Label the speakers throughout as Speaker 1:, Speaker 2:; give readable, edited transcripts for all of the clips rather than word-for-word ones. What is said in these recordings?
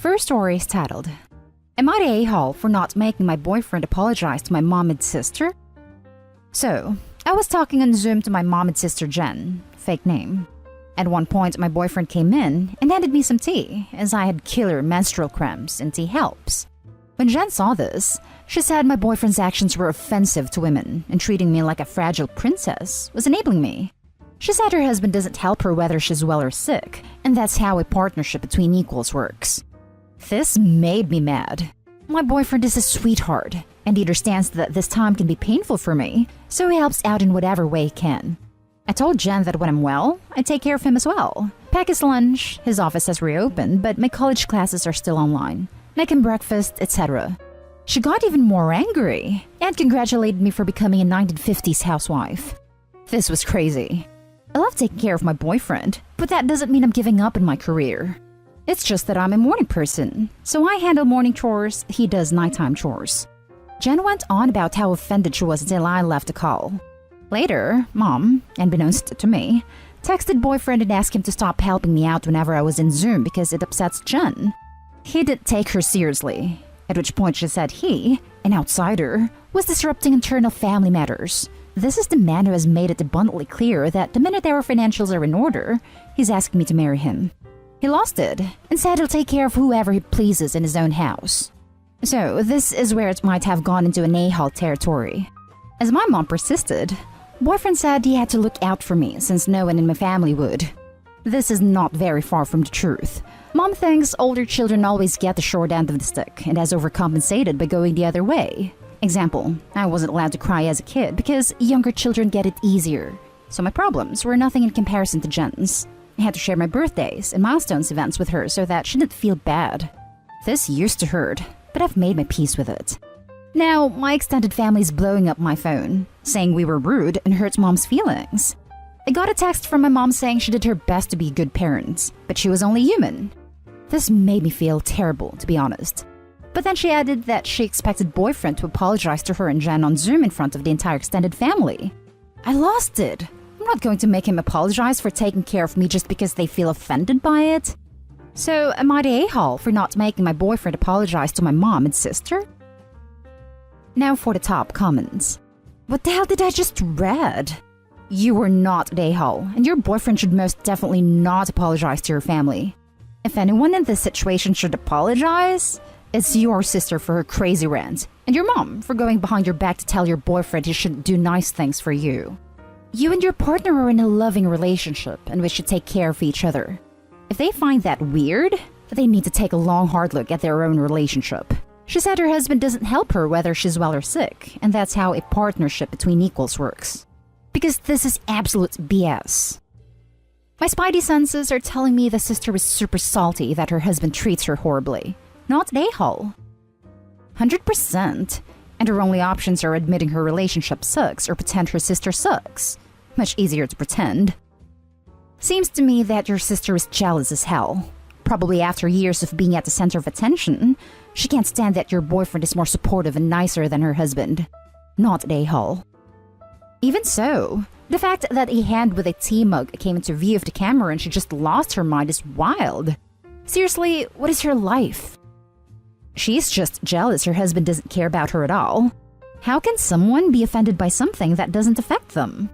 Speaker 1: First story is titled, Am I the a-hole for not making my boyfriend apologize to my mom and sister? So, I was talking on Zoom to my mom and sister Jen, fake name. At one point, my boyfriend came in and handed me some tea, as I had killer menstrual cramps and tea helps. When Jen saw this, she said my boyfriend's actions were offensive to women and treating me like a fragile princess was enabling me. She said her husband doesn't help her whether she's well or sick, and that's how a partnership between equals works. This made me mad. My boyfriend is a sweetheart, and he understands that this time can be painful for me, so he helps out in whatever way he can. I told Jen that when I'm well, I take care of him as well. Pack his lunch, his office has reopened, but my college classes are still online. Make him breakfast, etc. She got even more angry and congratulated me for becoming a 1950s housewife. This was crazy. I love taking care of my boyfriend, but that doesn't mean I'm giving up in my career. It's just that I'm a morning person, so I handle morning chores, he does nighttime chores. Jen went on about how offended she was until I left the call. Later, Mom, unbeknownst to me, texted boyfriend and asked him to stop helping me out whenever I was in Zoom because it upsets Jen. He didn't take her seriously, at which point she said he, an outsider, was disrupting internal family matters. This is the man who has made it abundantly clear that the minute our financials are in order, he's asking me to marry him. He lost it and said he'll take care of whoever he pleases in his own house. So this is where it might have gone into an a-hole territory. As my mom persisted, boyfriend said he had to look out for me since no one in my family would. This is not very far from the truth. Mom thinks older children always get the short end of the stick and has overcompensated by going the other way. Example, I wasn't allowed to cry as a kid because younger children get it easier. So my problems were nothing in comparison to Jen's. I had to share my birthdays and milestones events with her so that she didn't feel bad. This used to hurt, but I've made my peace with it. Now, my extended family is blowing up my phone, saying we were rude and hurt Mom's feelings. I got a text from my mom saying she did her best to be good parents, but she was only human. This made me feel terrible, to be honest. But then she added that she expected boyfriend to apologize to her and Jen on Zoom in front of the entire extended family. I lost it. I'm not going to make him apologize for taking care of me just because they feel offended by it. So, am I the a-hole for not making my boyfriend apologize to my mom and sister? Now for the top comments. What the hell did I just read? You were not the a-hole, and your boyfriend should most definitely not apologize to your family. If anyone in this situation should apologize, it's your sister for her crazy rant, and your mom for going behind your back to tell your boyfriend he shouldn't do nice things for you. You and your partner are in a loving relationship, and we should take care of each other. If they find that weird, they need to take a long hard look at their own relationship. She said her husband doesn't help her whether she's well or sick, and that's how a partnership between equals works. Because this is absolute BS. My spidey senses are telling me the sister is super salty that her husband treats her horribly. Not an a-hole. 100%. And her only options are admitting her relationship sucks or pretend her sister sucks. Much easier to pretend. Seems to me that your sister is jealous as hell. Probably after years of being at the center of attention, she can't stand that your boyfriend is more supportive and nicer than her husband. Not an a-hole. Even so, the fact that a hand with a tea mug came into view of the camera and she just lost her mind is wild. Seriously, what is her life? She's just jealous her husband doesn't care about her at all. How can someone be offended by something that doesn't affect them?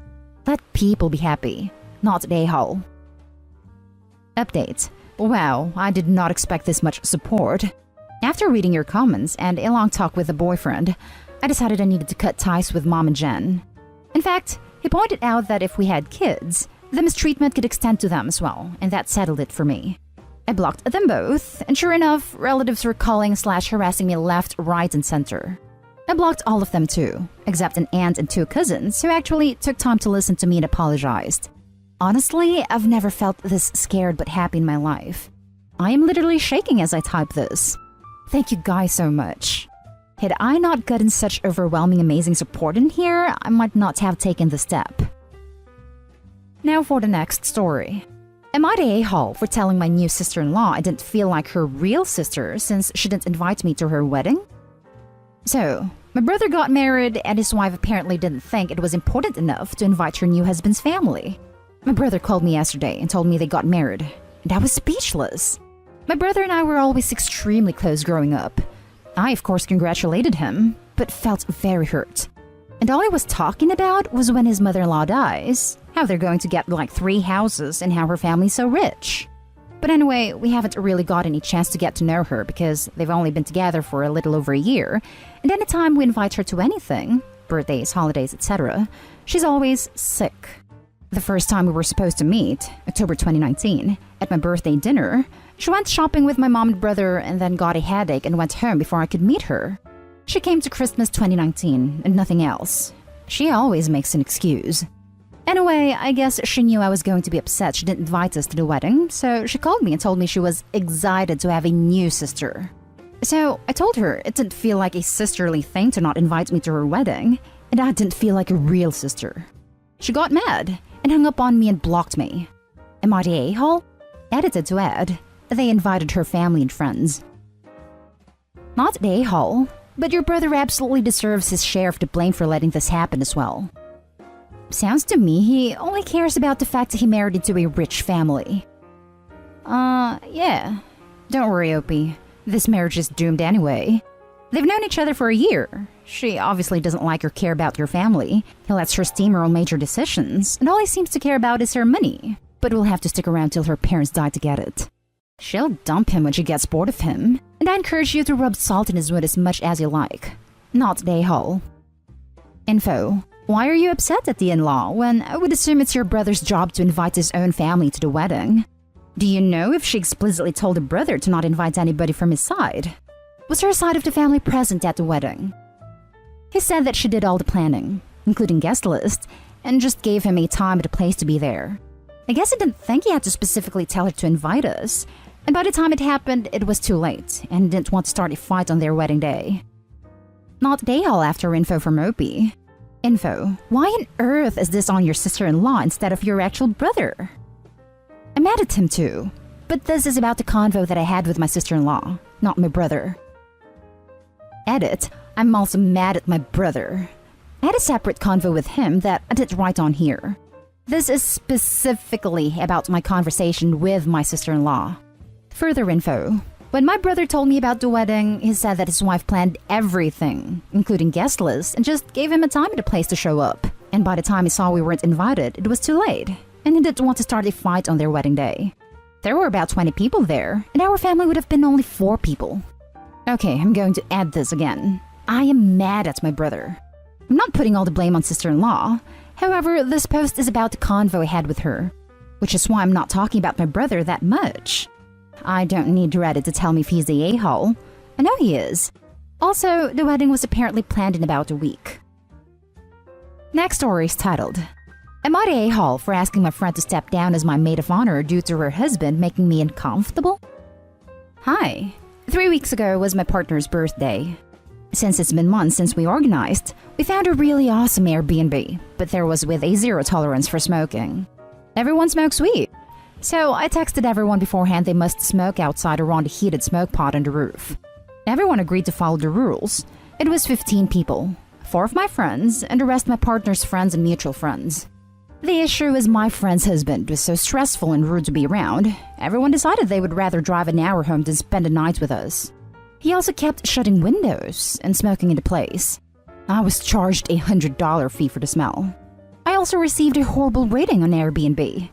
Speaker 1: Let people be happy, not an a-hole. Update. Wow, I did not expect this much support. After reading your comments and a long talk with the boyfriend, I decided I needed to cut ties with Mom and Jen. In fact, he pointed out that if we had kids, the mistreatment could extend to them as well, and that settled it for me. I blocked them both, and sure enough, relatives were calling/harassing me left, right, and center. I blocked all of them too, except an aunt and 2 cousins who actually took time to listen to me and apologized. Honestly, I've never felt this scared but happy in my life. I am literally shaking as I type this. Thank you guys so much. Had I not gotten such overwhelming amazing support in here, I might not have taken the step. Now for the next story. Am I the a-hole for telling my new sister-in-law I didn't feel like her real sister since she didn't invite me to her wedding? So, my brother got married and his wife apparently didn't think it was important enough to invite her new husband's family. My brother called me yesterday and told me they got married, and I was speechless. My brother and I were always extremely close growing up. I, of course, congratulated him, but felt very hurt. And all he was talking about was when his mother-in-law dies, how they're going to get like 3 houses and how her family's so rich. But anyway, we haven't really got any chance to get to know her because they've only been together for a little over a year, and anytime we invite her to anything, birthdays, holidays, etc., she's always sick. The first time we were supposed to meet, October 2019, at my birthday dinner, she went shopping with my mom and brother and then got a headache and went home before I could meet her. She came to Christmas 2019 and nothing else. She always makes an excuse. Anyway, I guess she knew I was going to be upset she didn't invite us to the wedding, so she called me and told me she was excited to have a new sister. So I told her it didn't feel like a sisterly thing to not invite me to her wedding, and I didn't feel like a real sister. She got mad and hung up on me and blocked me. Am I the a-hole? Edited to add, they invited her family and friends. Not the a-hole, but your brother absolutely deserves his share of the blame for letting this happen as well. Sounds to me he only cares about the fact that he married into a rich family. Yeah. Don't worry, Opie. This marriage is doomed anyway. They've known each other for a year. She obviously doesn't like or care about your family. He lets her steam her own major decisions, and all he seems to care about is her money. But we'll have to stick around till her parents die to get it. She'll dump him when she gets bored of him, and I encourage you to rub salt in his wound as much as you like. Not the a-hole. Info. Why are you upset at the in-law when I would assume it's your brother's job to invite his own family to the wedding? Do you know if she explicitly told her brother to not invite anybody from his side? Was her side of the family present at the wedding? He said that she did all the planning, including guest list, and just gave him a time and a place to be there. I guess he didn't think he had to specifically tell her to invite us, and by the time it happened, it was too late, and he didn't want to start a fight on their wedding day. Not day hall after info from Opie. Info. Why on earth is this on your sister-in-law instead of your actual brother? I'm mad at him too, but this is about the convo that I had with my sister-in-law, not my brother. Edit. I'm also mad at my brother. I had a separate convo with him that I didn't write on here. This is specifically about my conversation with my sister-in-law. Further info. When my brother told me about the wedding, he said that his wife planned everything, including guest lists, and just gave him a time and a place to show up. And by the time he saw we weren't invited, it was too late, and he didn't want to start a fight on their wedding day. There were about 20 people there, and our family would have been only 4 people. Okay, I'm going to add this again. I am mad at my brother. I'm not putting all the blame on sister-in-law. However, this post is about the convo I had with her, which is why I'm not talking about my brother that much. I don't need Reddit to tell me if he's the a-hole. I know he is. Also, the wedding was apparently planned in about a week. Next story is titled, Am I the a-hole for asking my friend to step down as my maid of honor due to her husband making me uncomfortable? Hi. 3 weeks ago was my partner's birthday. Since it's been months since we organized, we found a really awesome Airbnb, but there was with a zero tolerance for smoking. Everyone smokes weed. So I texted everyone beforehand they must smoke outside around a heated smoke pot on the roof. Everyone agreed to follow the rules. It was 15 people, 4 of my friends, and the rest my partner's friends and mutual friends. The issue is my friend's husband was so stressful and rude to be around, everyone decided they would rather drive an hour home than spend a night with us. He also kept shutting windows and smoking into place. I was charged a $100 fee for the smell. I also received a horrible rating on Airbnb.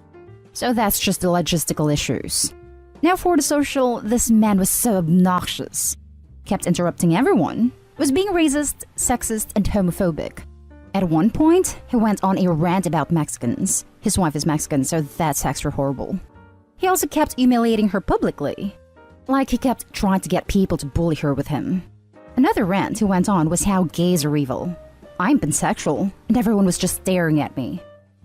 Speaker 1: So that's just the logistical issues. Now for the social, this man was so obnoxious. Kept interrupting everyone, was being racist, sexist, and homophobic. At one point, he went on a rant about Mexicans. His wife is Mexican, so that's extra horrible. He also kept humiliating her publicly. Like he kept trying to get people to bully her with him. Another rant he went on was how gays are evil. I'm pansexual, and everyone was just staring at me.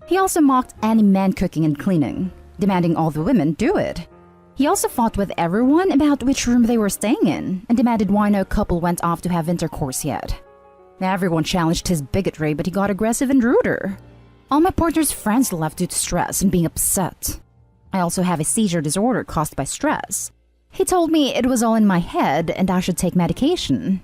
Speaker 1: He also mocked any man cooking and cleaning, demanding all the women do it. He also fought with everyone about which room they were staying in, and demanded why no couple went off to have intercourse yet. Everyone challenged his bigotry, but he got aggressive and ruder. All my partner's friends left due to stress and being upset. I also have a seizure disorder caused by stress. He told me it was all in my head and I should take medication.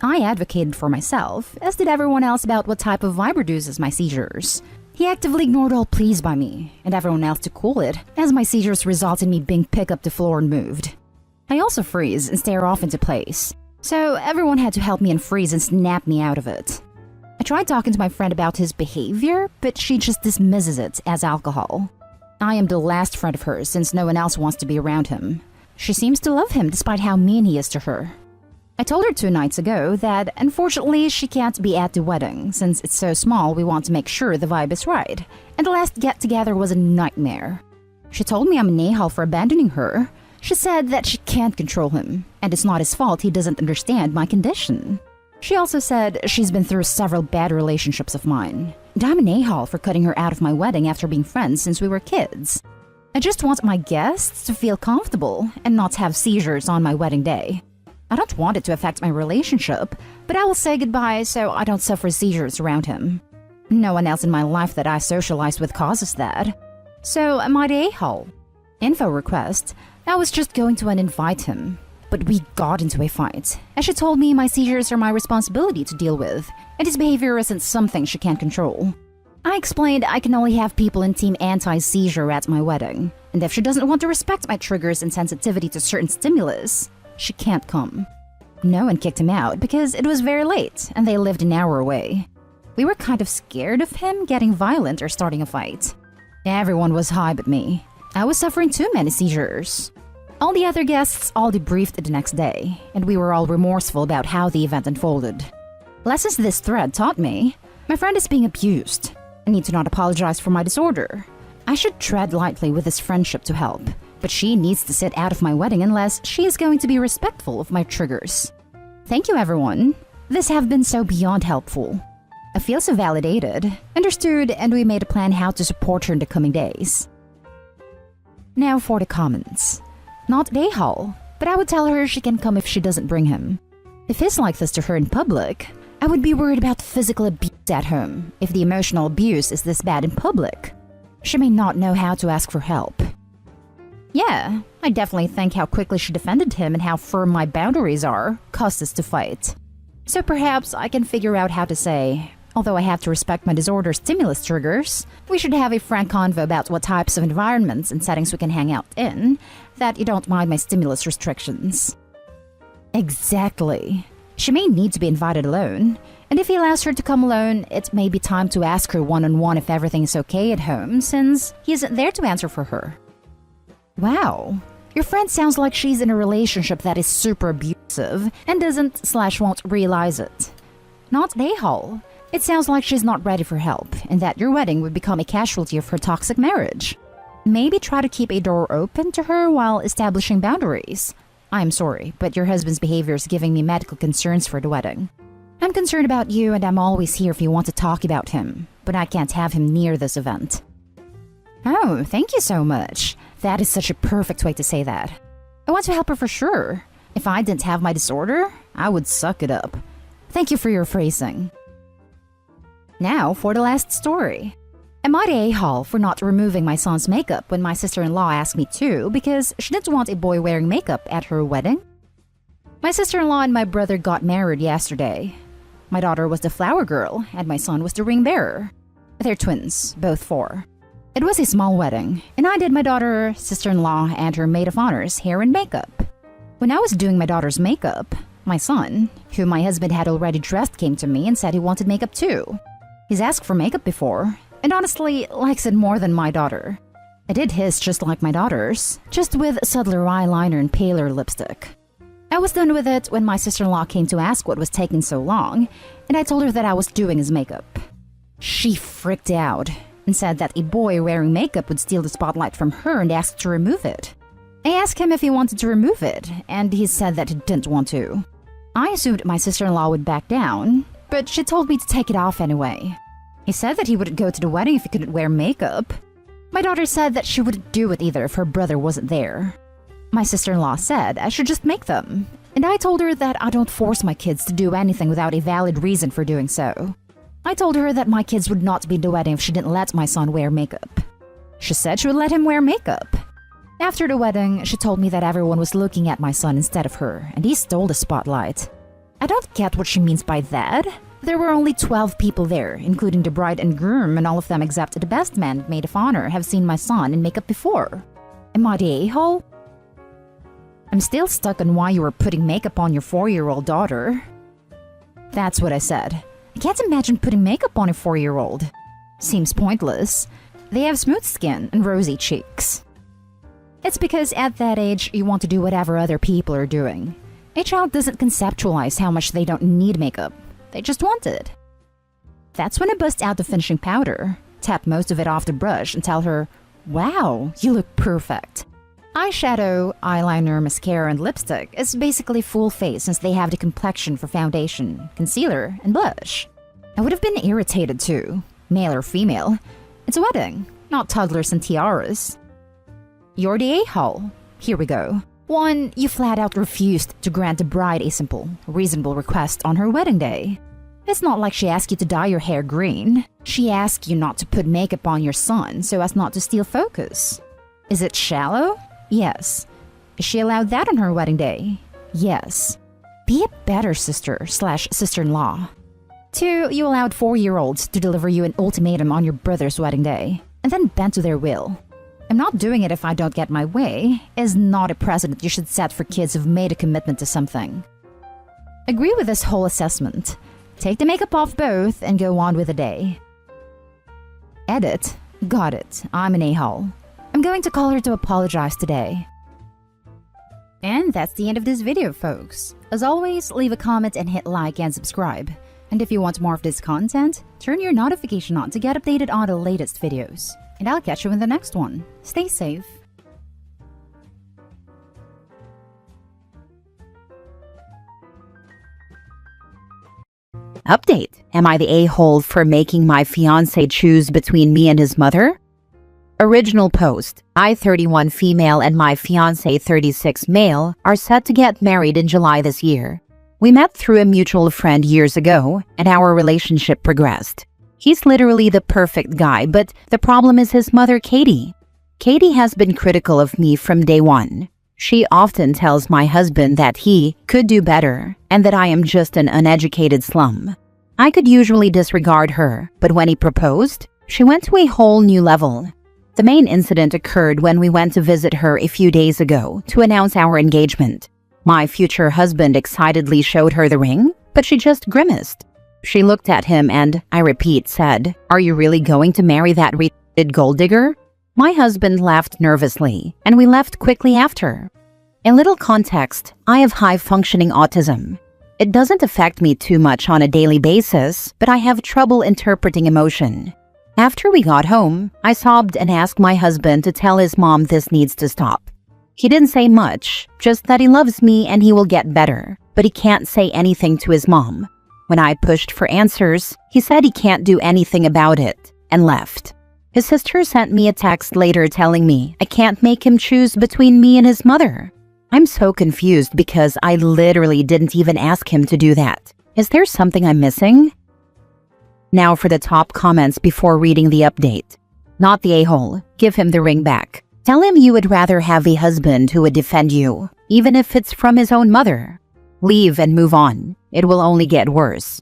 Speaker 1: I advocated for myself, as did everyone else, about what type of vibe reduces my seizures. He actively ignored all pleas by me, and everyone else to cool it, as my seizures resulted in me being picked up the floor and moved. I also freeze and stare off into place, so everyone had to help me unfreeze and snap me out of it. I tried talking to my friend about his behavior, but she just dismisses it as alcohol. I am the last friend of hers since no one else wants to be around him. She seems to love him despite how mean he is to her. I told her 2 nights ago that unfortunately she can't be at the wedding since it's so small we want to make sure the vibe is right, and the last get-together was a nightmare. She told me I'm an a-hole for abandoning her. She said that she can't control him, and it's not his fault he doesn't understand my condition. She also said she's been through several bad relationships of mine, and I'm an a-hole for cutting her out of my wedding after being friends since we were kids. I just want my guests to feel comfortable and not have seizures on my wedding day. I don't want it to affect my relationship, but I will say goodbye so I don't suffer seizures around him. No one else in my life that I socialize with causes that. So am I the a-hole? Info request. I was just going to uninvite him, but we got into a fight, as she told me my seizures are my responsibility to deal with, and his behavior isn't something she can't control. I explained I can only have people in Team Anti-Seizure at my wedding, and if she doesn't want to respect my triggers and sensitivity to certain stimulus, she can't come. No one kicked him out because it was very late and they lived an hour away. We were kind of scared of him getting violent or starting a fight. Everyone was high but me. I was suffering too many seizures. All the other guests all debriefed the next day, and we were all remorseful about how the event unfolded. Lessons this thread taught me: my friend is being abused. I need to not apologize for my disorder. I should tread lightly with this friendship to help, but she needs to sit out of my wedding unless she is going to be respectful of my triggers. Thank you, everyone. This have been so beyond helpful. I feel so validated, understood, and we made a plan how to support her in the coming days. Now for the comments. Not a-hole, but I would tell her she can come if she doesn't bring him. If he's like this to her in public, I would be worried about physical abuse at home if the emotional abuse is this bad in public. She may not know how to ask for help. Yeah, I definitely think how quickly she defended him and how firm my boundaries are caused us to fight. So perhaps I can figure out how to say, although I have to respect my disorder stimulus triggers, we should have a frank convo about what types of environments and settings we can hang out in, that you don't mind my stimulus restrictions. Exactly. She may need to be invited alone, and if he allows her to come alone, it may be time to ask her one-on-one if everything is okay at home, since he isn't there to answer for her. Wow, your friend sounds like she's in a relationship that is super abusive and doesn't/won't realize it. Not a-hole. It sounds like she's not ready for help, and that your wedding would become a casualty of her toxic marriage. Maybe try to keep a door open to her while establishing boundaries. I'm sorry, but your husband's behavior is giving me medical concerns for the wedding. I'm concerned about you and I'm always here if you want to talk about him, but I can't have him near this event. Oh, thank you so much. That is such a perfect way to say that. I want to help her for sure. If I didn't have my disorder, I would suck it up. Thank you for your phrasing. Now for the last story. Am I the a-hole for not removing my son's makeup when my sister-in-law asked me to because she didn't want a boy wearing makeup at her wedding? My sister-in-law and my brother got married yesterday. My daughter was the flower girl and my son was the ring bearer. They're twins, both 4. It was a small wedding, and I did my daughter, sister-in-law, and her maid of honor's hair and makeup. When I was doing my daughter's makeup, my son, who my husband had already dressed, came to me and said he wanted makeup too. He's asked for makeup before, and honestly likes it more than my daughter. I did his just like my daughter's, just with subtler eyeliner and paler lipstick. I was done with it when my sister-in-law came to ask what was taking so long, and I told her that I was doing his makeup. She freaked out and said that a boy wearing makeup would steal the spotlight from her and asked to remove it. I asked him if he wanted to remove it, and he said that he didn't want to. I assumed my sister-in-law would back down, but she told me to take it off anyway. He said that he wouldn't go to the wedding if he couldn't wear makeup. My daughter said that she wouldn't do it either if her brother wasn't there. My sister-in-law said I should just make them, and I told her that I don't force my kids to do anything without a valid reason for doing so. I told her that my kids would not be at the wedding if she didn't let my son wear makeup. She said she would let him wear makeup. After the wedding, she told me that everyone was looking at my son instead of her, and he stole the spotlight. I don't get what she means by that. There were only 12 people there, including the bride and groom, and all of them except the best man and maid of honor have seen my son in makeup before. Am I the a-hole? I'm still stuck on why you were putting makeup on your 4-year-old daughter. That's what I said. I can't imagine putting makeup on a 4-year-old. Seems pointless. They have smooth skin and rosy cheeks. It's because at that age, you want to do whatever other people are doing. A child doesn't conceptualize how much they don't need makeup. They just want it. That's when I bust out the finishing powder, tap most of it off the brush and tell her, "Wow, you look perfect." Eyeshadow, eyeliner, mascara, and lipstick is basically full face since they have the complexion for foundation, concealer, and blush. I would have been irritated too, male or female. It's a wedding, not toddlers and tiaras. You're the a-hole. Here we go. 1. You flat out refused to grant the bride a simple, reasonable request on her wedding day. It's not like she asked you to dye your hair green. She asked you not to put makeup on your son so as not to steal focus. Is it shallow? Yes. Is she allowed that on her wedding day? Yes. Be a better sister/sister-in-law. 2. You allowed 4-year-olds to deliver you an ultimatum on your brother's wedding day, and then bend to their will. "I'm not doing it if I don't get my way" is not a precedent you should set for kids who've made a commitment to something. Agree with this whole assessment. Take the makeup off both and go on with the day. Edit. Got it. I'm an a-hole. I'm going to call her to apologize today. And that's the end of this video, folks. As always, leave a comment and hit like and subscribe. And if you want more of this content, turn your notification on to get updated on the latest videos. And I'll catch you in the next one. Stay safe.
Speaker 2: Update. Am I the a-hole for making my fiancé choose between me and his mother? Original post. I, 31 female, and my fiancé, 36 male, are set to get married in July this year. We met through a mutual friend years ago, and our relationship progressed. He's literally the perfect guy, but the problem is his mother, Katie. Katie has been critical of me from day one. She often tells my husband that he could do better and that I am just an uneducated slum. I could usually disregard her, but when he proposed, she went to a whole new level. The main incident occurred when we went to visit her a few days ago to announce our engagement. My future husband excitedly showed her the ring, but she just grimaced. She looked at him and, I repeat, said, "Are you really going to marry that retarded gold digger?" My husband laughed nervously, and we left quickly after. A little context, I have high-functioning autism. It doesn't affect me too much on a daily basis, but I have trouble interpreting emotion. After we got home, I sobbed and asked my husband to tell his mom this needs to stop. He didn't say much, just that he loves me and he will get better, but he can't say anything to his mom. When I pushed for answers, he said he can't do anything about it, and left. His sister sent me a text later telling me I can't make him choose between me and his mother. I'm so confused because I literally didn't even ask him to do that. Is there something I'm missing? Now for the top comments before reading the update. Not the a-hole. Give him the ring back. Tell him you would rather have a husband who would defend you, even if it's from his own mother. Leave and move on. It will only get worse.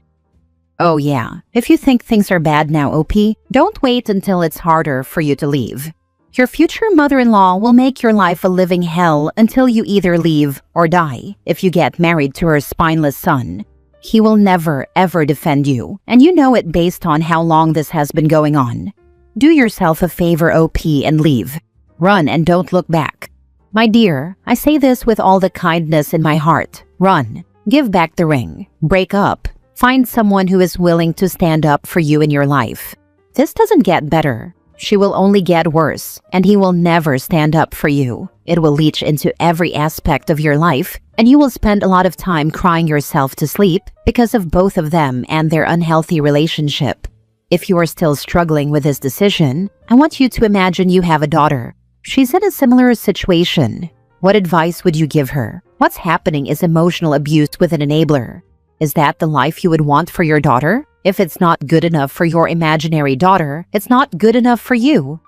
Speaker 2: Oh yeah, if you think things are bad now, OP, don't wait until it's harder for you to leave. Your future mother-in-law will make your life a living hell until you either leave or die if you get married to her spineless son. He will never, ever defend you, and you know it based on how long this has been going on. Do yourself a favor, OP, and leave. Run and don't look back. My dear, I say this with all the kindness in my heart. Run. Give back the ring. Break up. Find someone who is willing to stand up for you in your life. This doesn't get better. She will only get worse, and he will never stand up for you. It will leach into every aspect of your life, and you will spend a lot of time crying yourself to sleep because of both of them and their unhealthy relationship. If you are still struggling with this decision, I want you to imagine you have a daughter. She's in a similar situation. What advice would you give her? What's happening is emotional abuse with an enabler. Is that the life you would want for your daughter? If it's not good enough for your imaginary daughter, it's not good enough for you.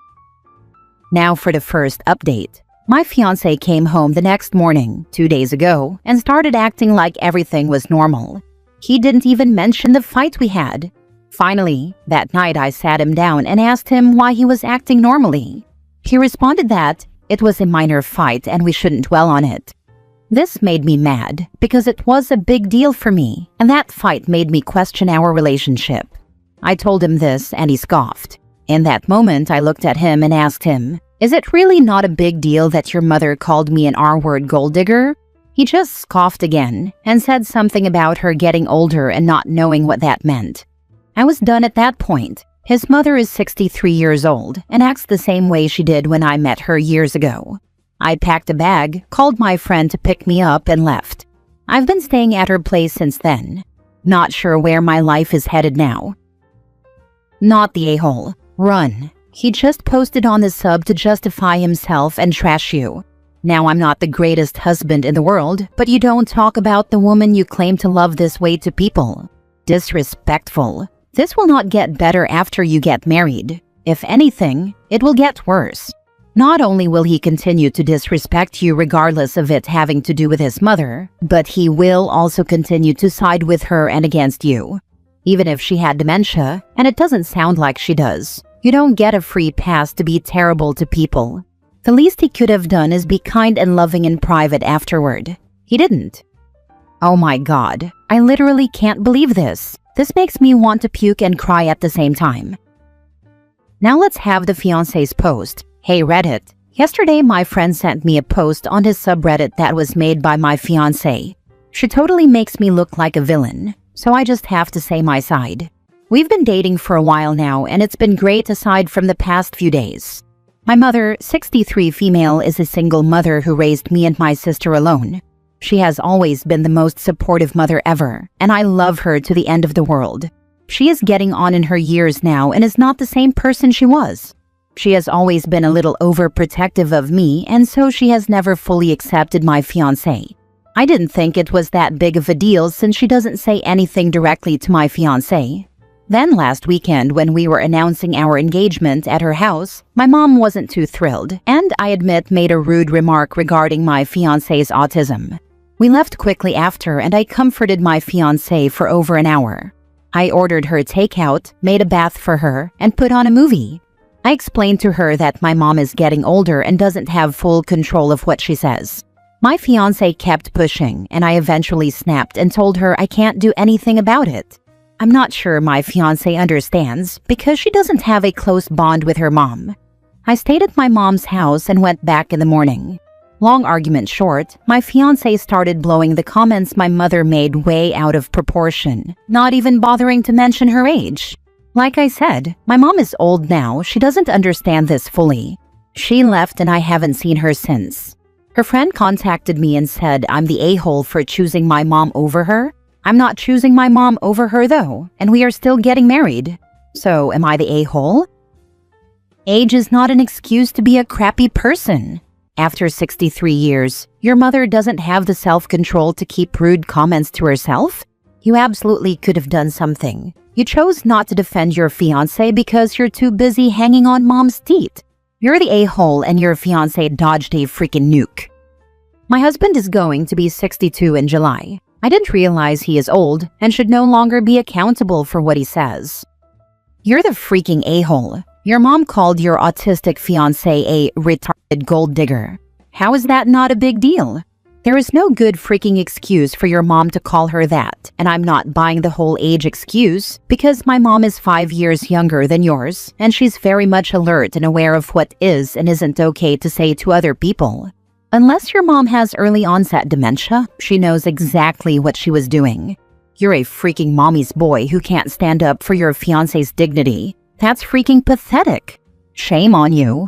Speaker 2: Now for the first update. My fiancé came home the next morning, 2 days ago, and started acting like everything was normal. He didn't even mention the fight we had. Finally, that night I sat him down and asked him why he was acting normally. He responded that it was a minor fight and we shouldn't dwell on it. This made me mad because it was a big deal for me, and that fight made me question our relationship. I told him this and he scoffed. In that moment, I looked at him and asked him, "Is it really not a big deal that your mother called me an R-word gold digger?" He just scoffed again and said something about her getting older and not knowing what that meant. I was done at that point. His mother is 63 years old and acts the same way she did when I met her years ago. I packed a bag, called my friend to pick me up, and left. I've been staying at her place since then. Not sure where my life is headed now. Not the a-hole. Run. He just posted on the sub to justify himself and trash you. Now I'm not the greatest husband in the world, but you don't talk about the woman you claim to love this way to people. Disrespectful. This will not get better after you get married. If anything, it will get worse. Not only will he continue to disrespect you regardless of it having to do with his mother, but he will also continue to side with her and against you. Even if she had dementia, and it doesn't sound like she does, you don't get a free pass to be terrible to people. The least he could have done is be kind and loving in private afterward. He didn't. Oh my God, I literally can't believe this. This makes me want to puke and cry at the same time. Now let's have the fiancé's post. Hey Reddit. Yesterday my friend sent me a post on his subreddit that was made by my fiancé. She totally makes me look like a villain, so I just have to say my side. We've been dating for a while now and it's been great aside from the past few days. My mother, 63 female, is a single mother who raised me and my sister alone. She has always been the most supportive mother ever, and I love her to the end of the world. She is getting on in her years now and is not the same person she was. She has always been a little overprotective of me, and so she has never fully accepted my fiancé. I didn't think it was that big of a deal since she doesn't say anything directly to my fiancé. Then last weekend, when we were announcing our engagement at her house, my mom wasn't too thrilled, and I admit made a rude remark regarding my fiancé's autism. We left quickly after, and I comforted my fiancé for over an hour. I ordered her takeout, made a bath for her, and put on a movie. I explained to her that my mom is getting older and doesn't have full control of what she says. My fiancé kept pushing, and I eventually snapped and told her I can't do anything about it. I'm not sure my fiancé understands because she doesn't have a close bond with her mom. I stayed at my mom's house and went back in the morning. Long argument short, my fiancé started blowing the comments my mother made way out of proportion, not even bothering to mention her age. Like I said, my mom is old now, she doesn't understand this fully. She left and I haven't seen her since. Her friend contacted me and said I'm the a-hole for choosing my mom over her. I'm not choosing my mom over her though, and we are still getting married. So am I the a-hole? Age is not an excuse to be a crappy person. After 63 years, your mother doesn't have the self-control to keep rude comments to herself? You absolutely could have done something. You chose not to defend your fiancé because you're too busy hanging on mom's teeth. You're the a-hole and your fiancé dodged a freaking nuke. My husband is going to be 62 in July. I didn't realize he is old and should no longer be accountable for what he says. You're the freaking a-hole. Your mom called your autistic fiancé a retarded gold digger. How is that not a big deal? There is no good freaking excuse for your mom to call her that, and I'm not buying the whole age excuse because my mom is 5 years younger than yours, and she's very much alert and aware of what is and isn't okay to say to other people. Unless your mom has early onset dementia, she knows exactly what she was doing. You're a freaking mommy's boy who can't stand up for your fiancé's dignity. That's freaking pathetic. Shame on you.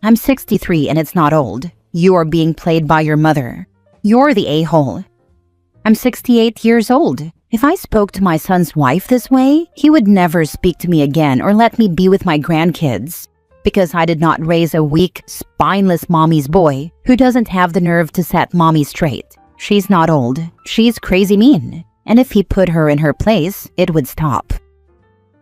Speaker 2: I'm 63 and it's not old. You are being played by your mother. You're the a-hole. I'm 68 years old. If I spoke to my son's wife this way, he would never speak to me again or let me be with my grandkids. Because I did not raise a weak, spineless mommy's boy who doesn't have the nerve to set mommy straight. She's not old. She's crazy mean. And if he put her in her place, it would stop.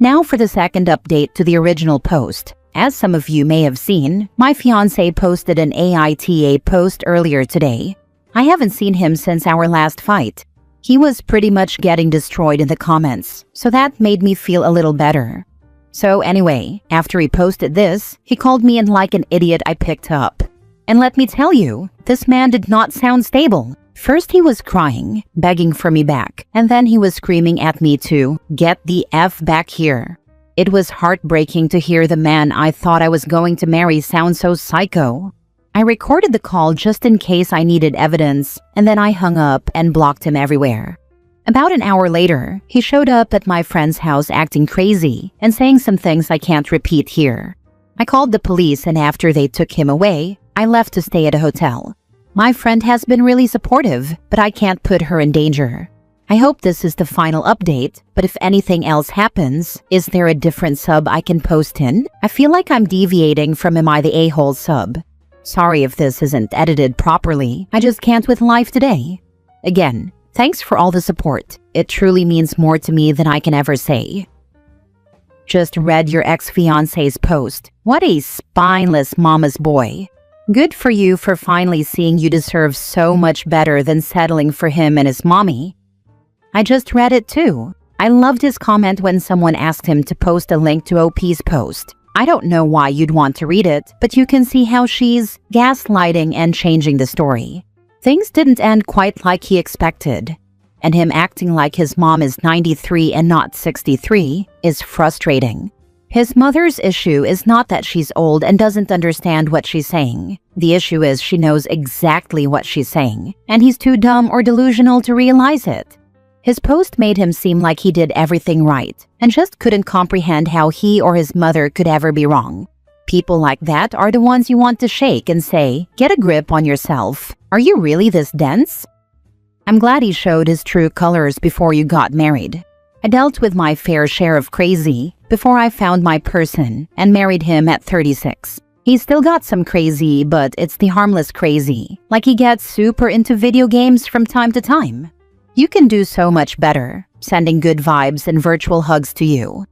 Speaker 2: Now for the second update to the original post. As some of you may have seen, my fiancé posted an AITA post earlier today. I haven't seen him since our last fight. He was pretty much getting destroyed in the comments, so that made me feel a little better. So anyway, after he posted this, he called me in like an idiot I picked up. And let me tell you, this man did not sound stable. First he was crying, begging for me back, and then he was screaming at me to get the F back here. It was heartbreaking to hear the man I thought I was going to marry sound so psycho. I recorded the call just in case I needed evidence, and then I hung up and blocked him everywhere. About an hour later, he showed up at my friend's house acting crazy and saying some things I can't repeat here. I called the police, and after they took him away, I left to stay at a hotel. My friend has been really supportive, but I can't put her in danger. I hope this is the final update, but if anything else happens, is there a different sub I can post in? I feel like I'm deviating from Am I the A-hole sub. Sorry if this isn't edited properly, I just can't with life today. Again, thanks for all the support. It truly means more to me than I can ever say. Just read your ex-fiance's post. What a spineless mama's boy. Good for you for finally seeing you deserve so much better than settling for him and his mommy. I just read it too. I loved his comment when someone asked him to post a link to OP's post. I don't know why you'd want to read it, but you can see how she's gaslighting and changing the story. Things didn't end quite like he expected. And him acting like his mom is 93 and not 63 is frustrating. His mother's issue is not that she's old and doesn't understand what she's saying. The issue is she knows exactly what she's saying, and he's too dumb or delusional to realize it. His post made him seem like he did everything right, and just couldn't comprehend how he or his mother could ever be wrong. People like that are the ones you want to shake and say, "Get a grip on yourself. Are you really this dense?" I'm glad he showed his true colors before you got married. I dealt with my fair share of crazy before I found my person and married him at 36. He's still got some crazy, but it's the harmless crazy, like he gets super into video games from time to time. You can do so much better, sending good vibes and virtual hugs to you.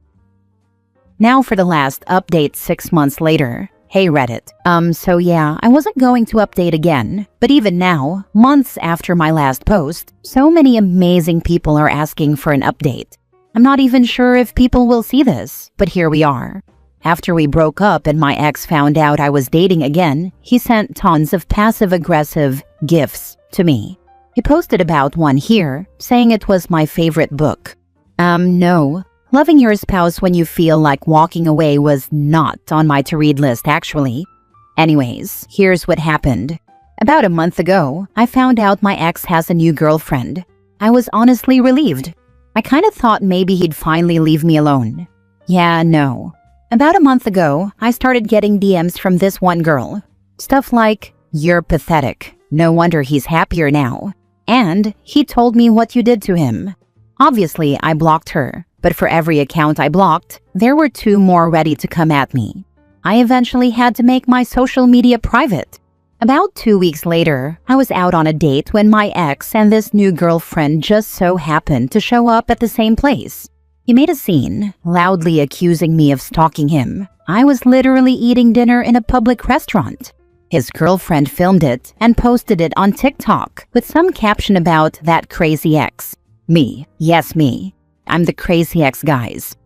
Speaker 2: Now for the last update 6 months later. Hey Reddit. So yeah, I wasn't going to update again, but even now, months after my last post, so many amazing people are asking for an update. I'm not even sure if people will see this, but here we are. After we broke up and my ex found out I was dating again, he sent tons of passive-aggressive gifts to me. He posted about one here, saying it was my favorite book. No. Loving your spouse when you feel like walking away was not on my to-read list, actually. Anyways, here's what happened. About a month ago, I found out my ex has a new girlfriend. I was honestly relieved. I kind of thought maybe he'd finally leave me alone. Yeah, no. About a month ago, I started getting DMs from this one girl. Stuff like, "You're pathetic. No wonder he's happier now." And, "He told me what you did to him." Obviously, I blocked her. But for every account I blocked, there were 2 more ready to come at me. I eventually had to make my social media private. About 2 weeks later, I was out on a date when my ex and this new girlfriend just so happened to show up at the same place. He made a scene, loudly accusing me of stalking him. I was literally eating dinner in a public restaurant. His girlfriend filmed it and posted it on TikTok with some caption about that crazy ex. Me. Yes, me. I'm the crazy ex, guys.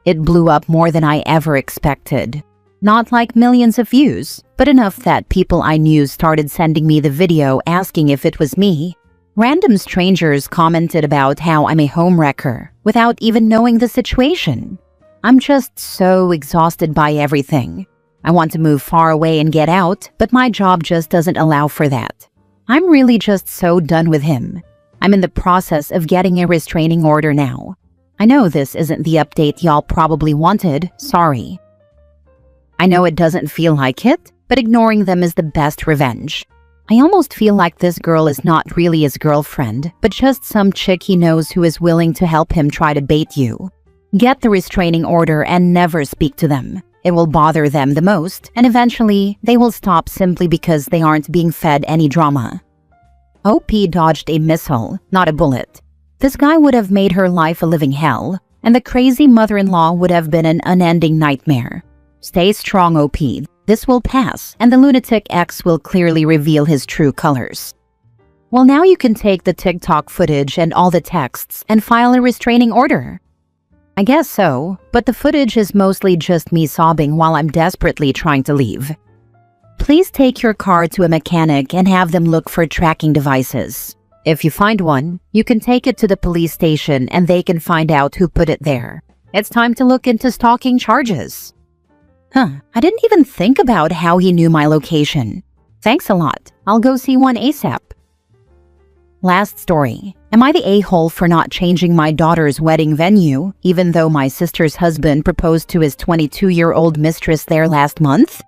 Speaker 2: It blew up more than I ever expected. Not like millions of views, but enough that people I knew started sending me the video asking if it was me. Random strangers commented about how I'm a homewrecker without even knowing the situation. I'm just so exhausted by everything. I want to move far away and get out, but my job just doesn't allow for that. I'm really just so done with him. I'm in the process of getting a restraining order now. I know this isn't the update y'all probably wanted, sorry. I know it doesn't feel like it, but ignoring them is the best revenge. I almost feel like this girl is not really his girlfriend, but just some chick he knows who is willing to help him try to bait you. Get the restraining order and never speak to them. It will bother them the most, and eventually, they will stop simply because they aren't being fed any drama. OP dodged a missile, not a bullet. This guy would have made her life a living hell, and the crazy mother-in-law would have been an unending nightmare. Stay strong, OP. This will pass, and the lunatic ex will clearly reveal his true colors. Well, now you can take the TikTok footage and all the texts and file a restraining order. I guess so, but the footage is mostly just me sobbing while I'm desperately trying to leave. Please take your car to a mechanic and have them look for tracking devices. If you find one, you can take it to the police station and they can find out who put it there. It's time to look into stalking charges. I didn't even think about how he knew my location. Thanks a lot. I'll go see one ASAP. Last story. Am I the a-hole for not changing my daughter's wedding venue, even though my sister's husband proposed to his 22-year-old mistress there last month?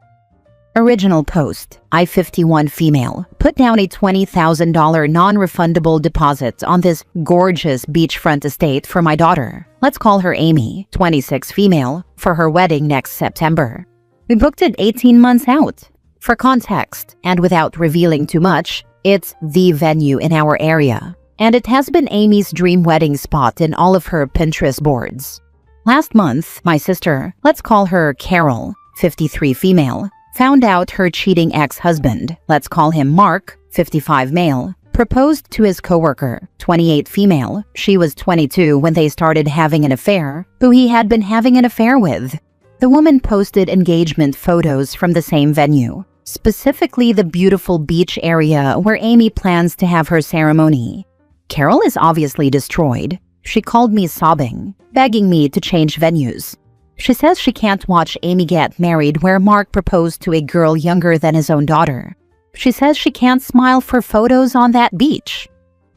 Speaker 2: Original post. I-51 female. Put down a $20,000 non-refundable deposit on this gorgeous beachfront estate for my daughter. Let's call her Amy, 26 female, for her wedding next September. We booked it 18 months out. For context, and without revealing too much, it's the venue in our area. And it has been Amy's dream wedding spot in all of her Pinterest boards. Last month, my sister, let's call her Carol, 53 female, found out her cheating ex-husband, let's call him Mark, 55 male, proposed to his coworker, 28 female, she was 22 when they started having an affair, who he had been having an affair with. The woman posted engagement photos from the same venue, specifically the beautiful beach area where Amy plans to have her ceremony. Carol is obviously destroyed. She called me sobbing, begging me to change venues. She says she can't watch Amy get married where Mark proposed to a girl younger than his own daughter. She says she can't smile for photos on that beach.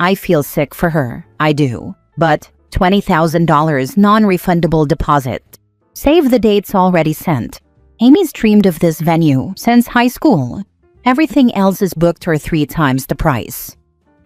Speaker 2: I feel sick for her, I do. But $20,000 non-refundable deposit. Save the dates already sent. Amy's dreamed of this venue since high school. Everything else is booked or 3 times the price.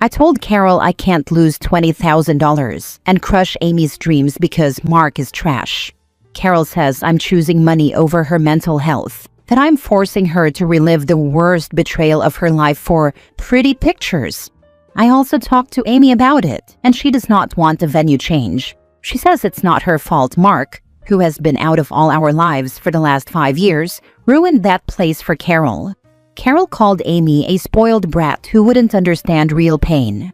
Speaker 2: I told Carol I can't lose $20,000 and crush Amy's dreams because Mark is trash. Carol says I'm choosing money over her mental health, that I'm forcing her to relive the worst betrayal of her life for pretty pictures. I also talked to Amy about it, and she does not want a venue change. She says it's not her fault Mark, who has been out of all our lives for the last 5 years, ruined that place for Carol. Carol called Amy a spoiled brat who wouldn't understand real pain.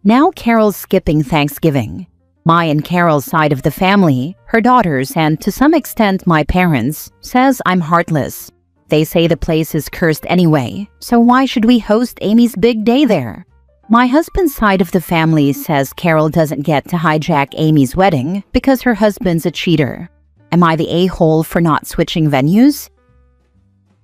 Speaker 2: Now Carol's skipping Thanksgiving. My and Carol's side of the family, her daughters, and to some extent my parents, says I'm heartless. They say the place is cursed anyway, so why should we host Amy's big day there? My husband's side of the family says Carol doesn't get to hijack Amy's wedding because her husband's a cheater. Am I the a-hole for not switching venues?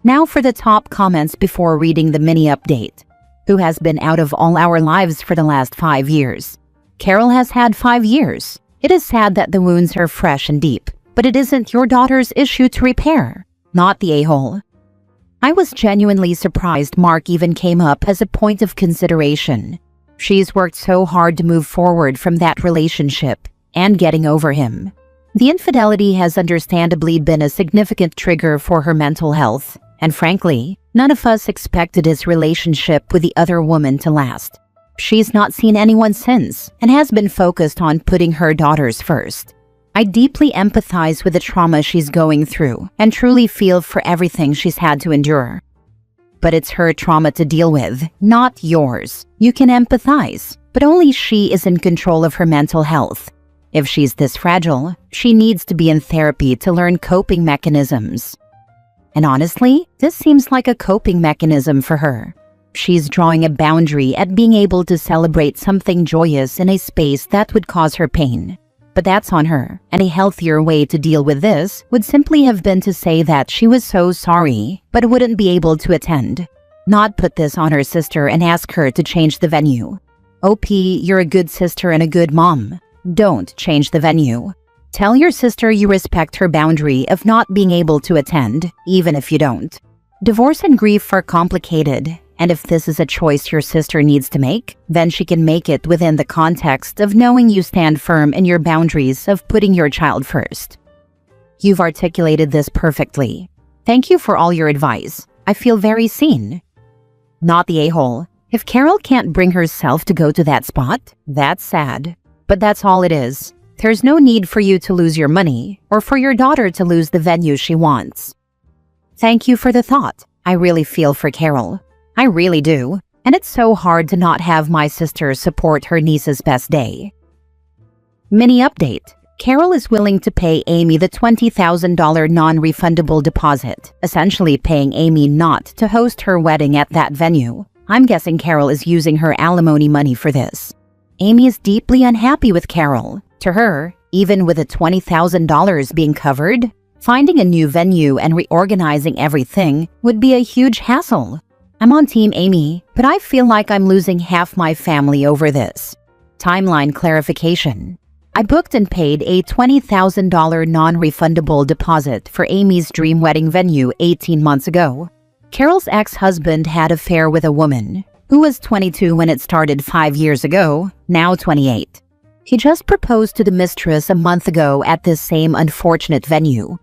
Speaker 2: Now for the top comments before reading the mini update. Who has been out of all our lives for the last 5 years? Carol has had 5 years. It is sad that the wounds are fresh and deep, but it isn't your daughter's issue to repair. Not the a-hole. I was genuinely surprised Mark even came up as a point of consideration. She's worked so hard to move forward from that relationship and getting over him. The infidelity has understandably been a significant trigger for her mental health, and frankly, none of us expected his relationship with the other woman to last. She's not seen anyone since and has been focused on putting her daughters first. I deeply empathize with the trauma she's going through and truly feel for everything she's had to endure. But it's her trauma to deal with, not yours. You can empathize, but only she is in control of her mental health. If she's this fragile, she needs to be in therapy to learn coping mechanisms. And honestly, this seems like a coping mechanism for her. She's drawing a boundary at being able to celebrate something joyous in a space that would cause her pain. But that's on her, and a healthier way to deal with this would simply have been to say that she was so sorry, but wouldn't be able to attend. Not put this on her sister and ask her to change the venue. OP, you're a good sister and a good mom. Don't change the venue. Tell your sister you respect her boundary of not being able to attend, even if you don't. Divorce and grief are complicated. And if this is a choice your sister needs to make, then she can make it within the context of knowing you stand firm in your boundaries of putting your child first. You've articulated this perfectly. Thank you for all your advice. I feel very seen. Not the a-hole. If Carol can't bring herself to go to that spot, that's sad. But that's all it is. There's no need for you to lose your money or for your daughter to lose the venue she wants. Thank you for the thought. I really feel for Carol. I really do, and it's so hard to not have my sister support her niece's best day. Mini update. Carol is willing to pay Amy the $20,000 non-refundable deposit, essentially paying Amy not to host her wedding at that venue. I'm guessing Carol is using her alimony money for this. Amy is deeply unhappy with Carol. To her, even with the $20,000 being covered, finding a new venue and reorganizing everything would be a huge hassle. I'm on Team Amy, but I feel like I'm losing half my family over this. Timeline clarification. I booked and paid a $20,000 non-refundable deposit for Amy's dream wedding venue 18 months ago. Carol's ex-husband had an affair with a woman who was 22 when it started 5 years ago, now 28. He just proposed to the mistress a month ago at this same unfortunate venue,